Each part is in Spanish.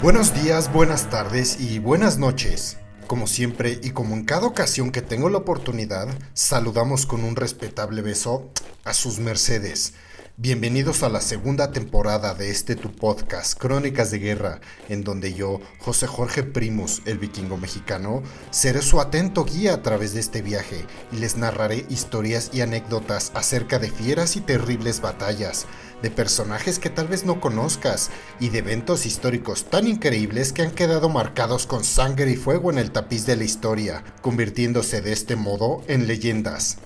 Buenos días, buenas tardes y buenas noches. Como siempre y como en cada ocasión que tengo la oportunidad, saludamos con un respetable beso a sus mercedes. Bienvenidos a la segunda temporada de tu podcast, Crónicas de Guerra, en donde yo, José Jorge Primus, el vikingo mexicano, seré su atento guía a través de este viaje y les narraré historias y anécdotas acerca de fieras y terribles batallas, de personajes que tal vez no conozcas y de eventos históricos tan increíbles que han quedado marcados con sangre y fuego en el tapiz de la historia, convirtiéndose de este modo en leyendas.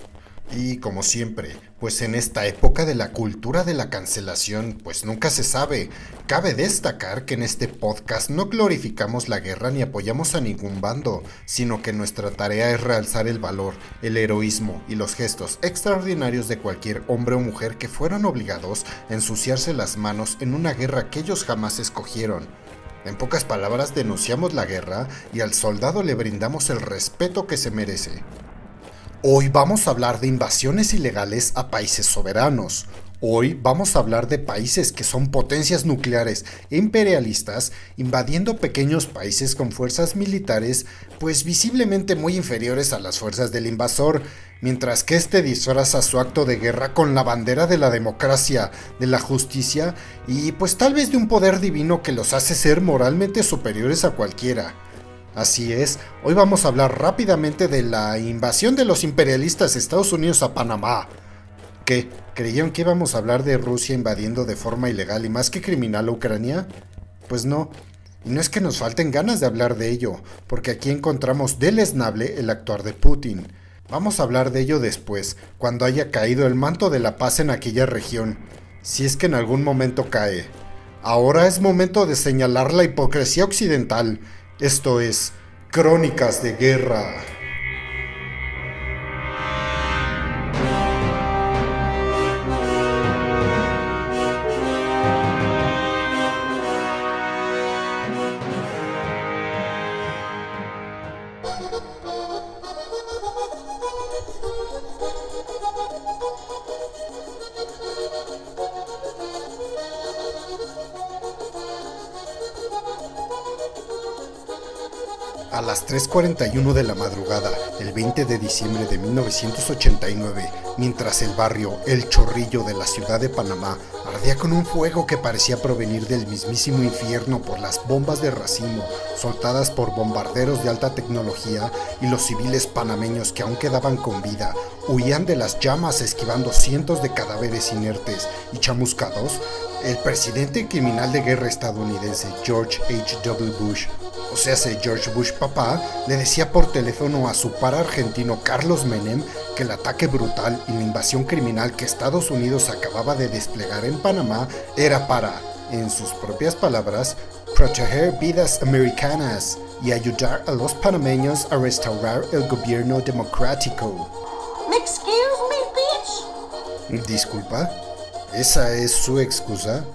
Y como siempre, pues en esta época de la cultura de la cancelación, pues nunca se sabe. Cabe destacar que en este podcast no glorificamos la guerra ni apoyamos a ningún bando, sino que nuestra tarea es realzar el valor, el heroísmo y los gestos extraordinarios de cualquier hombre o mujer que fueron obligados a ensuciarse las manos en una guerra que ellos jamás escogieron. En pocas palabras, denunciamos la guerra y al soldado le brindamos el respeto que se merece. Hoy vamos a hablar de invasiones ilegales a países soberanos. Hoy vamos a hablar de países que son potencias nucleares e imperialistas invadiendo pequeños países con fuerzas militares pues visiblemente muy inferiores a las fuerzas del invasor, mientras que este disfraza su acto de guerra con la bandera de la democracia, de la justicia y pues tal vez de un poder divino que los hace ser moralmente superiores a cualquiera. Así es, hoy vamos a hablar rápidamente de la invasión de los imperialistas Estados Unidos a Panamá. ¿Qué? ¿Creyeron que íbamos a hablar de Rusia invadiendo de forma ilegal y más que criminal a Ucrania? Pues no, y no es que nos falten ganas de hablar de ello, porque aquí encontramos deleznable el actuar de Putin. Vamos a hablar de ello después, cuando haya caído el manto de la paz en aquella región, si es que en algún momento cae. Ahora es momento de señalar la hipocresía occidental. Esto es Crónicas de Guerra. A las 3:41 de la madrugada, el 20 de diciembre de 1989, mientras el barrio El Chorrillo de la ciudad de Panamá ardía con un fuego que parecía provenir del mismísimo infierno por las bombas de racimo soltadas por bombarderos de alta tecnología y los civiles panameños que aún quedaban con vida huían de las llamas esquivando cientos de cadáveres inertes y chamuscados, el presidente criminal de guerra estadounidense George H.W. Bush, o sea, George Bush papá, le decía por teléfono a su par argentino Carlos Menem que el ataque brutal y la invasión criminal que Estados Unidos acababa de desplegar en Panamá era para, en sus propias palabras, proteger vidas americanas y ayudar a los panameños a restaurar el gobierno democrático. Excuse me, bitch. ¿Disculpa? ¿Esa es su excusa?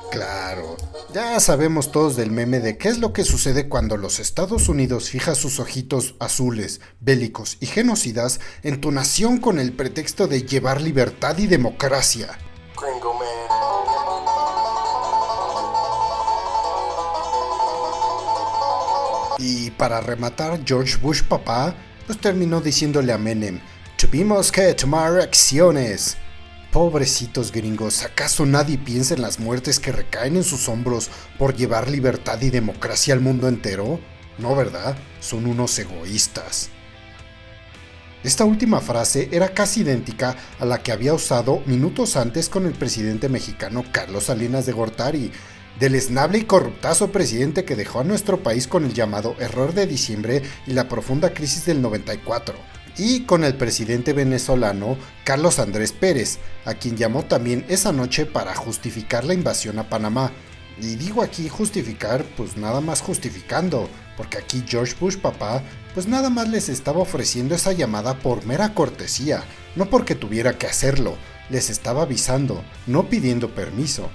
Claro, ya sabemos todos del meme de qué es lo que sucede cuando los Estados Unidos fija sus ojitos azules, bélicos y genocidas en tu nación con el pretexto de llevar libertad y democracia. Gringo man. Y para rematar, George Bush papá, pues terminó diciéndole a Menem, tuvimos que tomar acciones. Pobrecitos gringos, ¿acaso nadie piensa en las muertes que recaen en sus hombros por llevar libertad y democracia al mundo entero? No, ¿verdad? Son unos egoístas. Esta última frase era casi idéntica a la que había usado minutos antes con el presidente mexicano Carlos Salinas de Gortari, deleznable y corruptazo presidente que dejó a nuestro país con el llamado error de diciembre y la profunda crisis del 94. Y con el presidente venezolano Carlos Andrés Pérez, a quien llamó también esa noche para justificar la invasión a Panamá. Y digo aquí justificar, pues nada más justificando, porque aquí George Bush papá, pues nada más les estaba ofreciendo esa llamada por mera cortesía, no porque tuviera que hacerlo, les estaba avisando, no pidiendo permiso.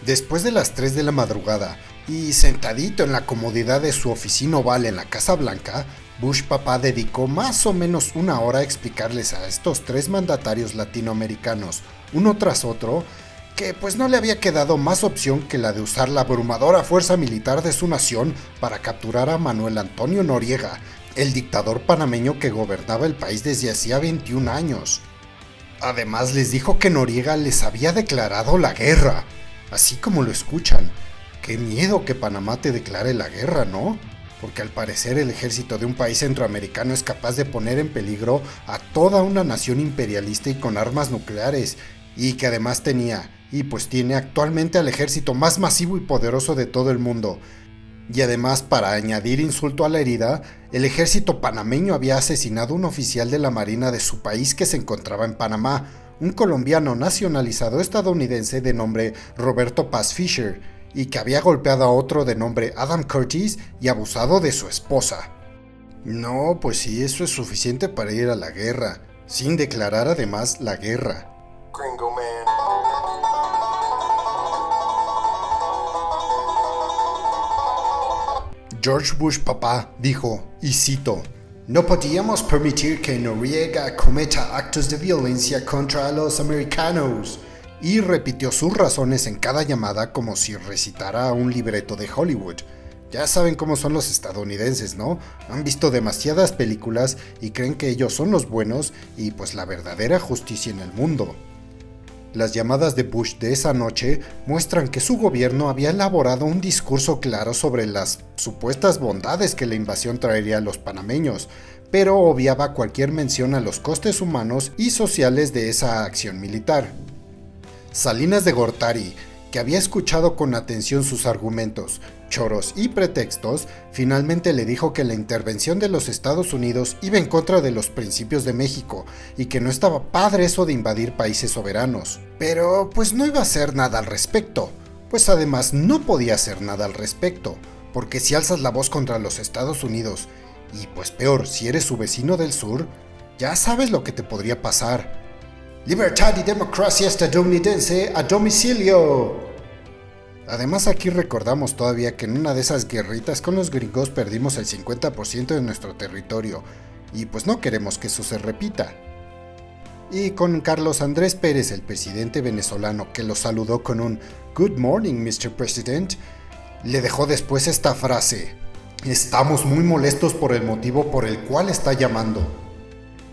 Después de las 3 de la madrugada, y sentadito en la comodidad de su oficina oval en la Casa Blanca, Bush papá dedicó más o menos una hora a explicarles a estos tres mandatarios latinoamericanos, uno tras otro, que pues no le había quedado más opción que la de usar la abrumadora fuerza militar de su nación para capturar a Manuel Antonio Noriega, el dictador panameño que gobernaba el país desde hacía 21 años. Además les dijo que Noriega les había declarado la guerra, así como lo escuchan. Qué miedo que Panamá te declare la guerra, ¿no? Porque al parecer el ejército de un país centroamericano es capaz de poner en peligro a toda una nación imperialista y con armas nucleares, y que además tenía, y pues tiene actualmente al ejército más masivo y poderoso de todo el mundo. Y además, para añadir insulto a la herida, el ejército panameño había asesinado a un oficial de la marina de su país que se encontraba en Panamá, un colombiano nacionalizado estadounidense de nombre Roberto Paz Fisher, y que había golpeado a otro de nombre Adam Curtis y abusado de su esposa. No, pues sí, eso es suficiente para ir a la guerra, sin declarar además la guerra. Gringo Man. George Bush papá dijo, y cito, "No podíamos permitir que Noriega cometa actos de violencia contra los americanos", y repitió sus razones en cada llamada como si recitara un libreto de Hollywood. Ya saben cómo son los estadounidenses, ¿no? Han visto demasiadas películas y creen que ellos son los buenos y pues la verdadera justicia en el mundo. Las llamadas de Bush de esa noche muestran que su gobierno había elaborado un discurso claro sobre las supuestas bondades que la invasión traería a los panameños, pero obviaba cualquier mención a los costes humanos y sociales de esa acción militar. Salinas de Gortari, que había escuchado con atención sus argumentos, choros y pretextos, finalmente le dijo que la intervención de los Estados Unidos iba en contra de los principios de México y que no estaba padre eso de invadir países soberanos. Pero pues no iba a hacer nada al respecto, pues además no podía hacer nada al respecto, porque si alzas la voz contra los Estados Unidos, y pues peor si eres su vecino del sur, ya sabes lo que te podría pasar. ¡Libertad y democracia estadounidense a domicilio! Además aquí recordamos todavía que en una de esas guerritas con los gringos perdimos el 50% de nuestro territorio, y pues no queremos que eso se repita. Y con Carlos Andrés Pérez, el presidente venezolano, que lo saludó con un "Good morning, Mr. President", le dejó después esta frase: "Estamos muy molestos por el motivo por el cual está llamando".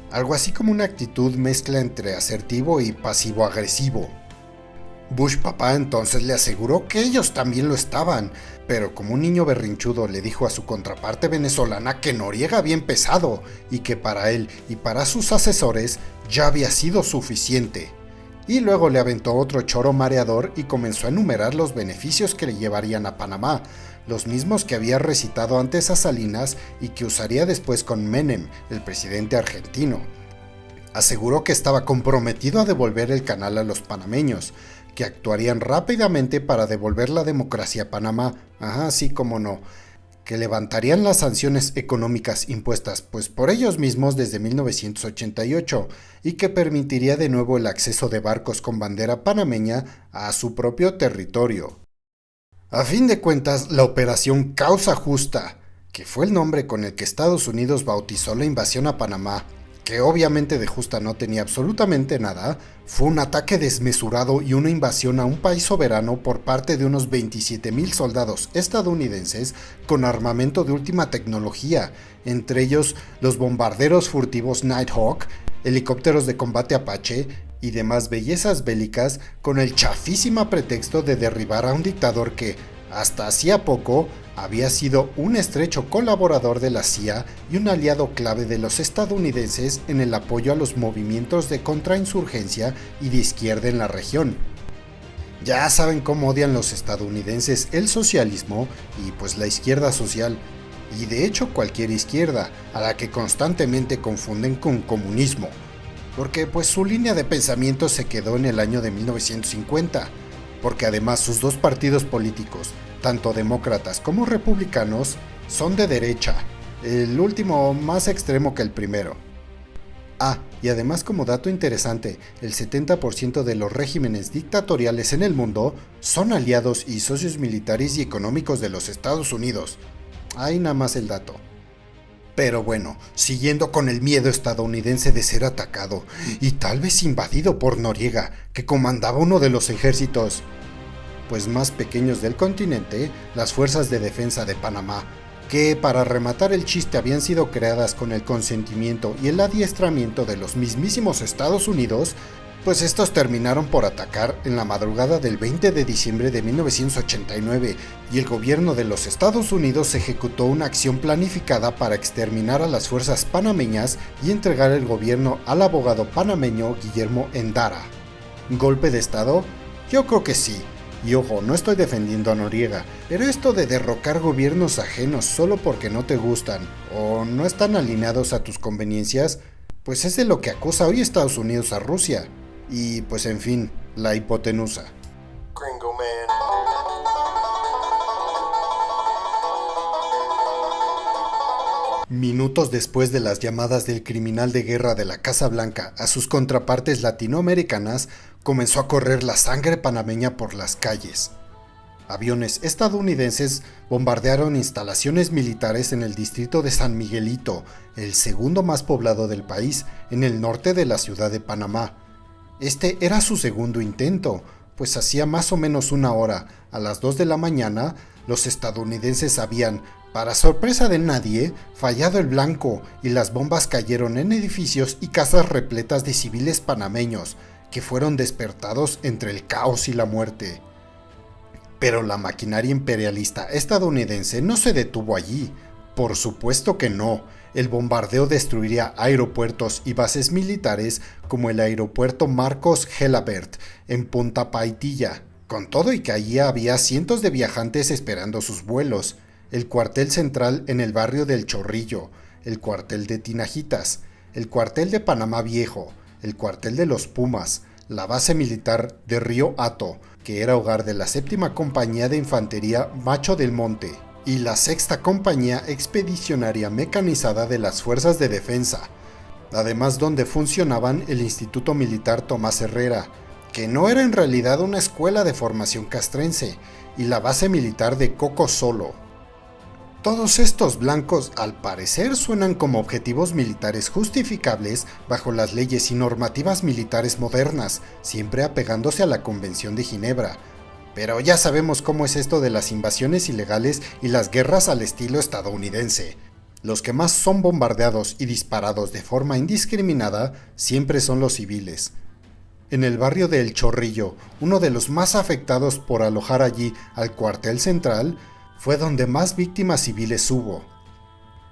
Algo así como una actitud mezcla entre asertivo y pasivo-agresivo. Bush papá entonces le aseguró que ellos también lo estaban, pero como un niño berrinchudo le dijo a su contraparte venezolana que Noriega había empezado y que para él y para sus asesores ya había sido suficiente. Y luego le aventó otro choro mareador y comenzó a enumerar los beneficios que le llevarían a Panamá, los mismos que había recitado antes a Salinas y que usaría después con Menem, el presidente argentino. Aseguró que estaba comprometido a devolver el canal a los panameños, que actuarían rápidamente para devolver la democracia a Panamá, sí como no, que levantarían las sanciones económicas impuestas pues por ellos mismos desde 1988 y que permitiría de nuevo el acceso de barcos con bandera panameña a su propio territorio. A fin de cuentas, la Operación Causa Justa, que fue el nombre con el que Estados Unidos bautizó la invasión a Panamá, que obviamente de justa no tenía absolutamente nada, fue un ataque desmesurado y una invasión a un país soberano por parte de unos 27,000 soldados estadounidenses con armamento de última tecnología, entre ellos los bombarderos furtivos Nighthawk, helicópteros de combate Apache y demás bellezas bélicas, con el chafísima pretexto de derribar a un dictador que, hasta hacía poco, había sido un estrecho colaborador de la CIA y un aliado clave de los estadounidenses en el apoyo a los movimientos de contrainsurgencia y de izquierda en la región. Ya saben cómo odian los estadounidenses el socialismo y pues la izquierda social, y de hecho cualquier izquierda, a la que constantemente confunden con comunismo, porque pues su línea de pensamiento se quedó en el año de 1950, porque además sus dos partidos políticos, tanto demócratas como republicanos, son de derecha, el último más extremo que el primero. Y además como dato interesante, el 70% de los regímenes dictatoriales en el mundo son aliados y socios militares y económicos de los Estados Unidos. Ahí nada más el dato. Pero bueno, siguiendo con el miedo estadounidense de ser atacado y tal vez invadido por Noriega, que comandaba uno de los ejércitos pues más pequeños del continente, las Fuerzas de Defensa de Panamá, que para rematar el chiste habían sido creadas con el consentimiento y el adiestramiento de los mismísimos Estados Unidos, pues estos terminaron por atacar en la madrugada del 20 de diciembre de 1989 y el gobierno de los Estados Unidos ejecutó una acción planificada para exterminar a las fuerzas panameñas y entregar el gobierno al abogado panameño Guillermo Endara. ¿Golpe de Estado? Yo creo que sí. Y ojo, no estoy defendiendo a Noriega, pero esto de derrocar gobiernos ajenos solo porque no te gustan o no están alineados a tus conveniencias, pues es de lo que acusa hoy Estados Unidos a Rusia. Y pues en fin, la hipotenusa. Gringo Man. Minutos después de las llamadas del criminal de guerra de la Casa Blanca a sus contrapartes latinoamericanas, comenzó a correr la sangre panameña por las calles. Aviones estadounidenses bombardearon instalaciones militares en el distrito de San Miguelito, el segundo más poblado del país, en el norte de la ciudad de Panamá. Este era su segundo intento, pues hacía más o menos una hora, a las 2 de la mañana, los estadounidenses habían, para sorpresa de nadie, fallado el blanco y las bombas cayeron en edificios y casas repletas de civiles panameños, que fueron despertados entre el caos y la muerte. Pero la maquinaria imperialista estadounidense no se detuvo allí. Por supuesto que no. El bombardeo destruiría aeropuertos y bases militares como el aeropuerto Marcos Gelabert en Punta Paitilla, con todo y que allí había cientos de viajantes esperando sus vuelos, el cuartel central en el barrio del Chorrillo, el cuartel de Tinajitas, el cuartel de Panamá Viejo, el cuartel de los Pumas, la base militar de Río Hato, que era hogar de la 7ª Compañía de Infantería Macho del Monte, y la 6ª Compañía Expedicionaria Mecanizada de las Fuerzas de Defensa, además donde funcionaban el Instituto Militar Tomás Herrera, que no era en realidad una escuela de formación castrense, y la base militar de Coco Solo. Todos estos blancos al parecer suenan como objetivos militares justificables bajo las leyes y normativas militares modernas, siempre apegándose a la Convención de Ginebra. Pero ya sabemos cómo es esto de las invasiones ilegales y las guerras al estilo estadounidense. Los que más son bombardeados y disparados de forma indiscriminada siempre son los civiles. En el barrio de El Chorrillo, uno de los más afectados por alojar allí al cuartel central, fue donde más víctimas civiles hubo.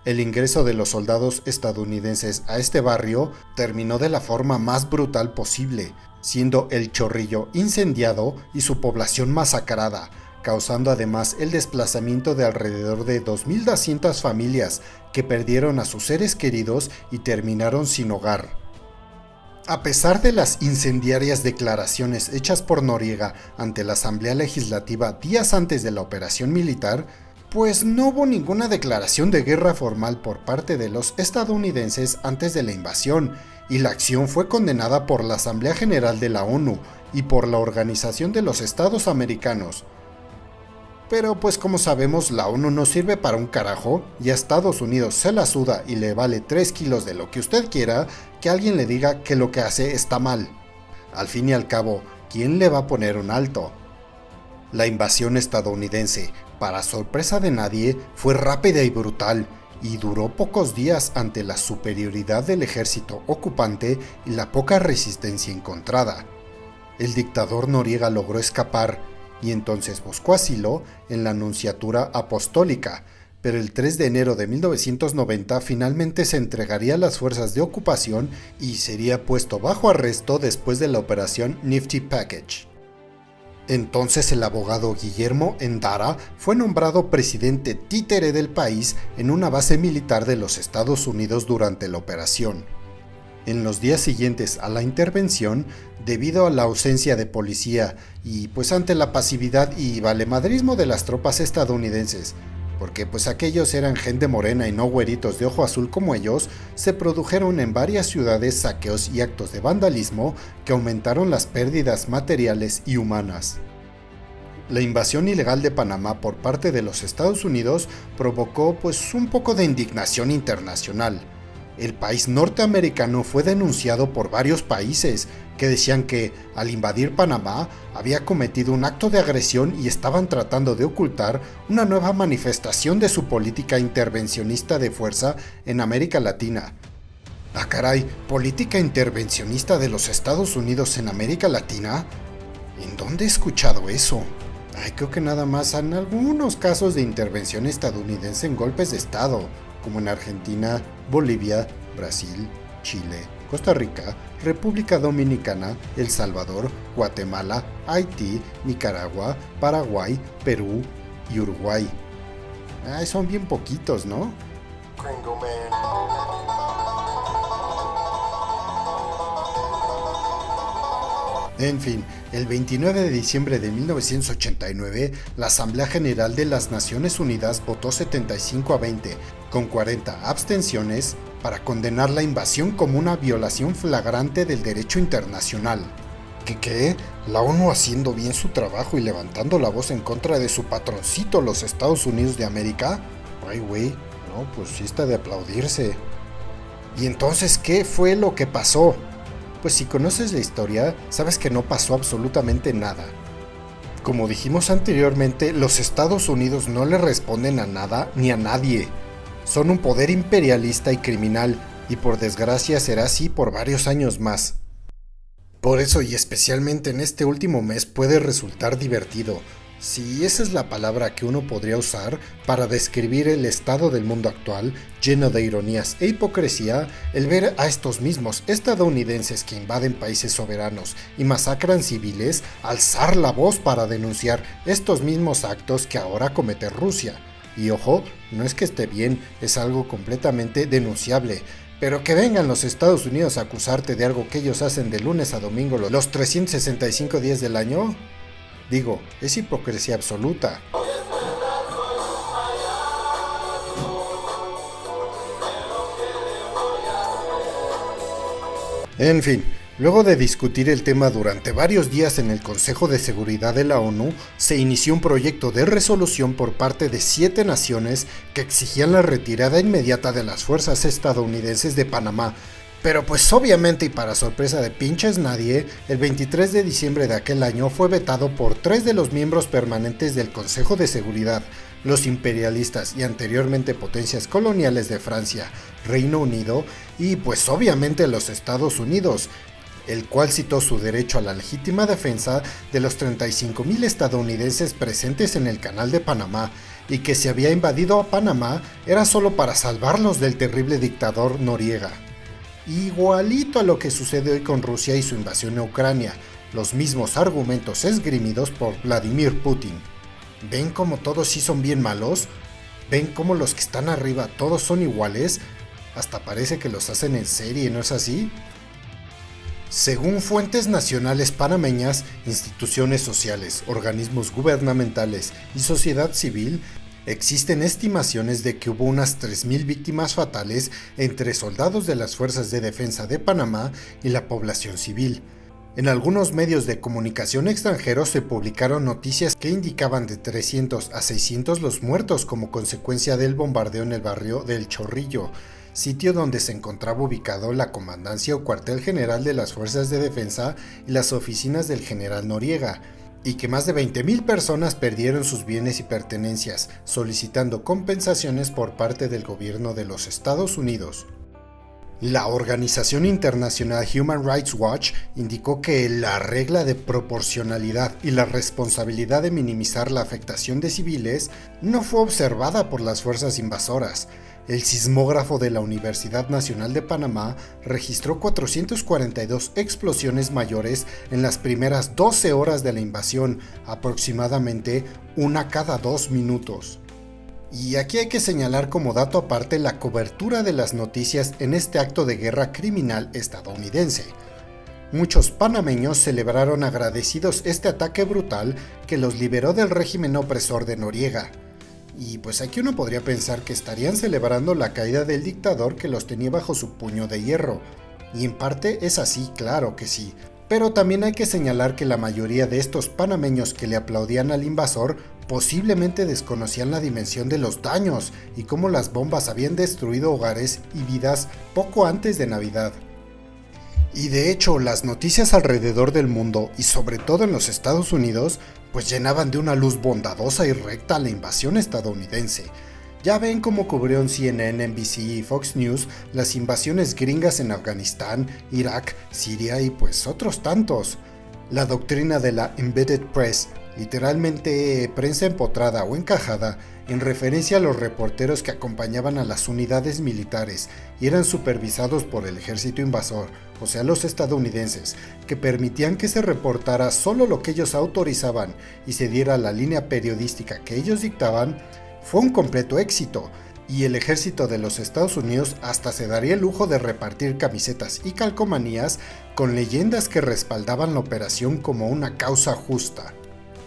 El ingreso de los soldados estadounidenses a este barrio terminó de la forma más brutal posible, siendo El Chorrillo incendiado y su población masacrada, causando además el desplazamiento de alrededor de 2.200 familias que perdieron a sus seres queridos y terminaron sin hogar. A pesar de las incendiarias declaraciones hechas por Noriega ante la Asamblea Legislativa días antes de la operación militar, pues no hubo ninguna declaración de guerra formal por parte de los estadounidenses antes de la invasión, y la acción fue condenada por la Asamblea General de la ONU y por la Organización de los Estados Americanos. Pero pues como sabemos, la ONU no sirve para un carajo y a Estados Unidos se la suda y le vale 3 kilos de lo que usted quiera que alguien le diga que lo que hace está mal. Al fin y al cabo, ¿quién le va a poner un alto? La invasión estadounidense, para sorpresa de nadie, fue rápida y brutal y duró pocos días ante la superioridad del ejército ocupante y la poca resistencia encontrada. El dictador Noriega logró escapar y entonces buscó asilo en la Nunciatura Apostólica, pero el 3 de enero de 1990 finalmente se entregaría a las fuerzas de ocupación y sería puesto bajo arresto después de la operación Nifty Package. Entonces el abogado Guillermo Endara fue nombrado presidente títere del país en una base militar de los Estados Unidos durante la operación. En los días siguientes a la intervención, debido a la ausencia de policía y pues ante la pasividad y valemadrismo de las tropas estadounidenses, porque pues aquellos eran gente morena y no güeritos de ojo azul como ellos, se produjeron en varias ciudades saqueos y actos de vandalismo que aumentaron las pérdidas materiales y humanas. La invasión ilegal de Panamá por parte de los Estados Unidos provocó pues un poco de indignación internacional. El país norteamericano fue denunciado por varios países que decían que, al invadir Panamá, había cometido un acto de agresión y estaban tratando de ocultar una nueva manifestación de su política intervencionista de fuerza en América Latina. Ah, caray, ¿política intervencionista de los Estados Unidos en América Latina? ¿En dónde he escuchado eso? Ay, creo que nada más en algunos casos de intervención estadounidense en golpes de Estado, como en Argentina, Bolivia, Brasil, Chile, Costa Rica, República Dominicana, El Salvador, Guatemala, Haití, Nicaragua, Paraguay, Perú y Uruguay. Ay, son bien poquitos, ¿no? Gringo Man. En fin, el 29 de diciembre de 1989, la Asamblea General de las Naciones Unidas votó 75-20, con 40 abstenciones, para condenar la invasión como una violación flagrante del derecho internacional. ¿Qué? ¿La ONU haciendo bien su trabajo y levantando la voz en contra de su patroncito, los Estados Unidos de América? Ay, güey, no, pues sí está de aplaudirse. ¿Y entonces qué fue lo que pasó? Pues si conoces la historia, sabes que no pasó absolutamente nada. Como dijimos anteriormente, los Estados Unidos no le responden a nada ni a nadie. Son un poder imperialista y criminal, y por desgracia será así por varios años más. Por eso, y especialmente en este último mes, puede resultar divertido, si esa es la palabra que uno podría usar para describir el estado del mundo actual, lleno de ironías e hipocresía, el ver a estos mismos estadounidenses que invaden países soberanos y masacran civiles, alzar la voz para denunciar estos mismos actos que ahora comete Rusia. Y ojo, no es que esté bien, es algo completamente denunciable. Pero que vengan los Estados Unidos a acusarte de algo que ellos hacen de lunes a domingo los 365 días del año, digo, es hipocresía absoluta. En fin, luego de discutir el tema durante varios días en el Consejo de Seguridad de la ONU, se inició un proyecto de resolución por parte de 7 naciones que exigían la retirada inmediata de las fuerzas estadounidenses de Panamá. Pero pues obviamente y para sorpresa de pinches nadie, el 23 de diciembre de aquel año fue vetado por 3 de los miembros permanentes del Consejo de Seguridad, los imperialistas y anteriormente potencias coloniales de Francia, Reino Unido y pues obviamente los Estados Unidos, el cual citó su derecho a la legítima defensa de los 35,000 estadounidenses presentes en el Canal de Panamá y que si había invadido a Panamá era solo para salvarlos del terrible dictador Noriega. Igualito a lo que sucede hoy con Rusia y su invasión a Ucrania, los mismos argumentos esgrimidos por Vladimir Putin. ¿Ven cómo todos sí son bien malos? ¿Ven cómo los que están arriba todos son iguales? Hasta parece que los hacen en serie, ¿no es así? Según fuentes nacionales panameñas, instituciones sociales, organismos gubernamentales y sociedad civil, existen estimaciones de que hubo unas 3,000 víctimas fatales entre soldados de las Fuerzas de Defensa de Panamá y la población civil. En algunos medios de comunicación extranjeros se publicaron noticias que indicaban de 300 a 600 los muertos como consecuencia del bombardeo en el barrio del Chorrillo, sitio donde se encontraba ubicado la comandancia o cuartel general de las Fuerzas de Defensa y las oficinas del general Noriega, y que más de 20,000 personas perdieron sus bienes y pertenencias, solicitando compensaciones por parte del gobierno de los Estados Unidos. La organización internacional Human Rights Watch indicó que la regla de proporcionalidad y la responsabilidad de minimizar la afectación de civiles no fue observada por las fuerzas invasoras. El sismógrafo de la Universidad Nacional de Panamá registró 442 explosiones mayores en las primeras 12 horas de la invasión, aproximadamente una cada 2 minutos. Y aquí hay que señalar como dato aparte la cobertura de las noticias en este acto de guerra criminal estadounidense. Muchos panameños celebraron agradecidos este ataque brutal que los liberó del régimen opresor de Noriega. Y pues aquí uno podría pensar que estarían celebrando la caída del dictador que los tenía bajo su puño de hierro. Y en parte es así, claro que sí. Pero también hay que señalar que la mayoría de estos panameños que le aplaudían al invasor posiblemente desconocían la dimensión de los daños y cómo las bombas habían destruido hogares y vidas poco antes de Navidad. Y de hecho, las noticias alrededor del mundo, y sobre todo en los Estados Unidos, pues llenaban de una luz bondadosa y recta la invasión estadounidense. Ya ven cómo cubrieron CNN, NBC y Fox News las invasiones gringas en Afganistán, Irak, Siria y pues otros tantos. La doctrina de la Embedded Press, literalmente prensa empotrada o encajada, en referencia a los reporteros que acompañaban a las unidades militares y eran supervisados por el ejército invasor, o sea los estadounidenses, que permitían que se reportara solo lo que ellos autorizaban y se diera la línea periodística que ellos dictaban, fue un completo éxito, y el ejército de los Estados Unidos hasta se daría el lujo de repartir camisetas y calcomanías con leyendas que respaldaban la operación como una causa justa.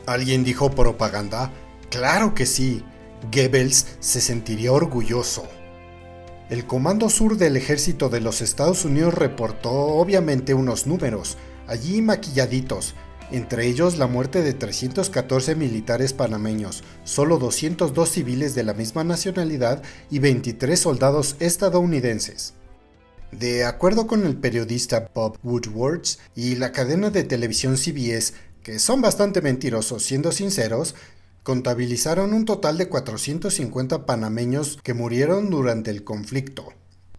¿Alguien dijo propaganda? ¡Claro que sí! Goebbels se sentiría orgulloso. El Comando Sur del Ejército de los Estados Unidos reportó obviamente unos números, allí maquilladitos, entre ellos la muerte de 314 militares panameños, solo 202 civiles de la misma nacionalidad y 23 soldados estadounidenses. De acuerdo con el periodista Bob Woodward y la cadena de televisión CBS, que son bastante mentirosos siendo sinceros, contabilizaron un total de 450 panameños que murieron durante el conflicto.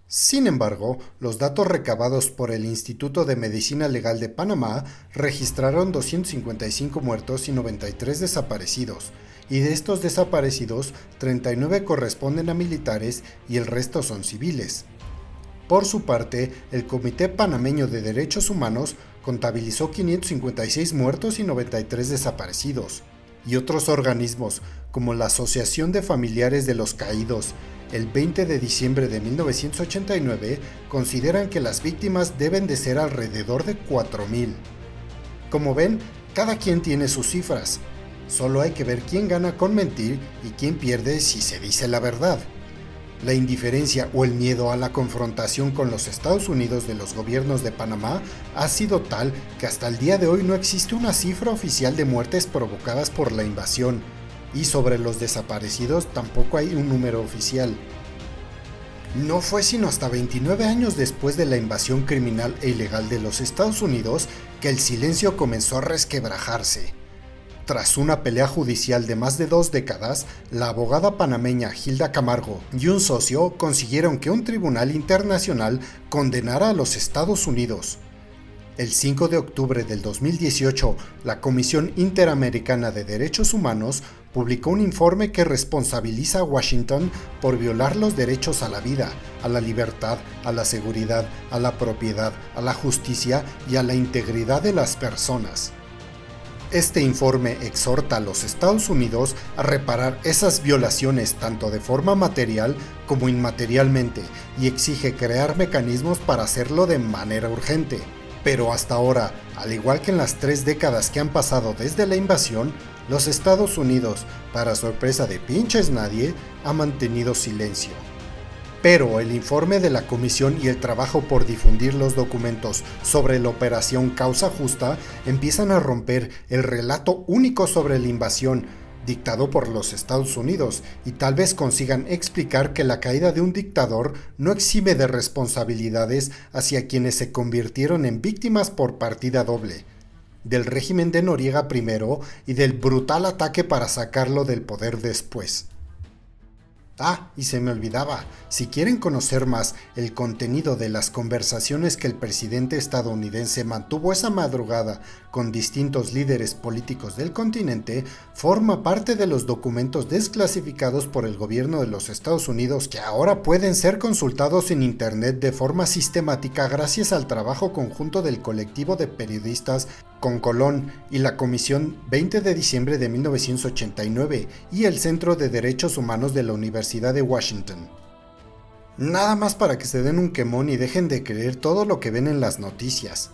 Sin embargo, los datos recabados por el Instituto de Medicina Legal de Panamá registraron 255 muertos y 93 desaparecidos, y de estos desaparecidos, 39 corresponden a militares y el resto son civiles. Por su parte, el Comité Panameño de Derechos Humanos contabilizó 556 muertos y 93 desaparecidos, y otros organismos, como la Asociación de Familiares de los Caídos, el 20 de diciembre de 1989, consideran que las víctimas deben de ser alrededor de 4,000. Como ven, cada quien tiene sus cifras, solo hay que ver quién gana con mentir y quién pierde si se dice la verdad. La indiferencia o el miedo a la confrontación con los Estados Unidos de los gobiernos de Panamá ha sido tal que hasta el día de hoy no existe una cifra oficial de muertes provocadas por la invasión, y sobre los desaparecidos tampoco hay un número oficial. No fue sino hasta 29 años después de la invasión criminal e ilegal de los Estados Unidos que el silencio comenzó a resquebrajarse. Tras una pelea judicial de más de 2 décadas, la abogada panameña Hilda Camargo y un socio consiguieron que un tribunal internacional condenara a los Estados Unidos. El 5 de octubre del 2018, la Comisión Interamericana de Derechos Humanos publicó un informe que responsabiliza a Washington por violar los derechos a la vida, a la libertad, a la seguridad, a la propiedad, a la justicia y a la integridad de las personas. Este informe exhorta a los Estados Unidos a reparar esas violaciones tanto de forma material como inmaterialmente y exige crear mecanismos para hacerlo de manera urgente. Pero hasta ahora, al igual que en las 3 décadas que han pasado desde la invasión, los Estados Unidos, para sorpresa de pinches nadie, ha mantenido silencio. Pero el informe de la comisión y el trabajo por difundir los documentos sobre la operación Causa Justa empiezan a romper el relato único sobre la invasión dictado por los Estados Unidos y tal vez consigan explicar que la caída de un dictador no exime de responsabilidades hacia quienes se convirtieron en víctimas por partida doble, del régimen de Noriega primero y del brutal ataque para sacarlo del poder después. Ah, y se me olvidaba, si quieren conocer más el contenido de las conversaciones que el presidente estadounidense mantuvo esa madrugada con distintos líderes políticos del continente, forma parte de los documentos desclasificados por el gobierno de los Estados Unidos que ahora pueden ser consultados en internet de forma sistemática gracias al trabajo conjunto del colectivo de periodistas Concolón y la Comisión 20 de diciembre de 1989 y el Centro de Derechos Humanos de la Universidad de Washington. Nada más para que se den un quemón y dejen de creer todo lo que ven en las noticias.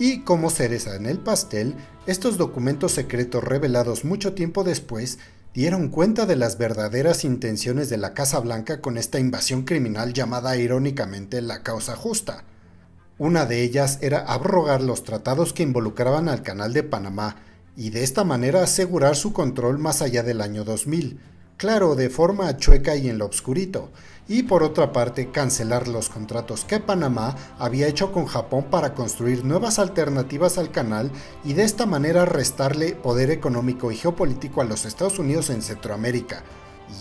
Y como cereza en el pastel, estos documentos secretos revelados mucho tiempo después dieron cuenta de las verdaderas intenciones de la Casa Blanca con esta invasión criminal llamada irónicamente la Causa Justa. Una de ellas era abrogar los tratados que involucraban al Canal de Panamá y de esta manera asegurar su control más allá del año 2000. Claro, de forma chueca y en lo obscurito. Y por otra parte, cancelar los contratos que Panamá había hecho con Japón para construir nuevas alternativas al canal y de esta manera restarle poder económico y geopolítico a los Estados Unidos en Centroamérica.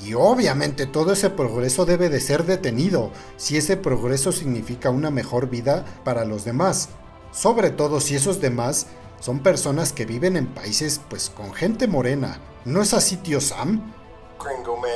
Y obviamente todo ese progreso debe de ser detenido, si ese progreso significa una mejor vida para los demás. Sobre todo si esos demás son personas que viven en países pues con gente morena. ¿No es así, tío Sam? Gringo Man.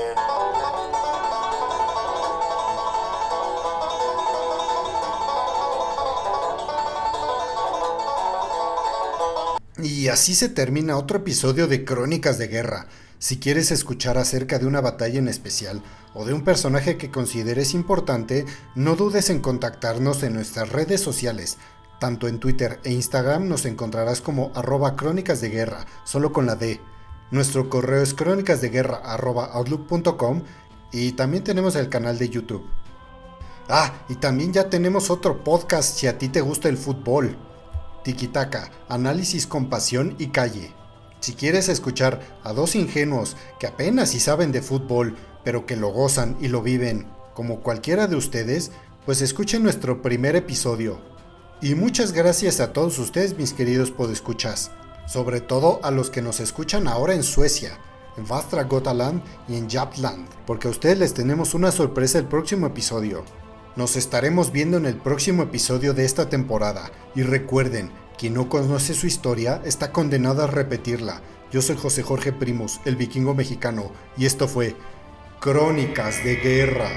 Y así se termina otro episodio de Crónicas de Guerra. Si quieres escuchar acerca de una batalla en especial o de un personaje que consideres importante, no dudes en contactarnos en nuestras redes sociales. Tanto en Twitter e Instagram nos encontrarás como @crónicasdeguerra, solo con la D. Nuestro correo es crónicasdeguerra@outlook.com y también tenemos el canal de YouTube. Y también ya tenemos otro podcast si a ti te gusta el fútbol. Tiki-taka, análisis con pasión y calle. Si quieres escuchar a dos ingenuos que apenas si saben de fútbol, pero que lo gozan y lo viven, como cualquiera de ustedes, pues escuchen nuestro primer episodio. Y muchas gracias a todos ustedes, mis queridos podescuchas, sobre todo a los que nos escuchan ahora en Suecia, en Västra Götaland y en Japland, porque a ustedes les tenemos una sorpresa el próximo episodio. Nos estaremos viendo en el próximo episodio de esta temporada, y recuerden, quien no conoce su historia está condenado a repetirla. Yo soy José Jorge Primus, el vikingo mexicano, y esto fue Crónicas de Guerra.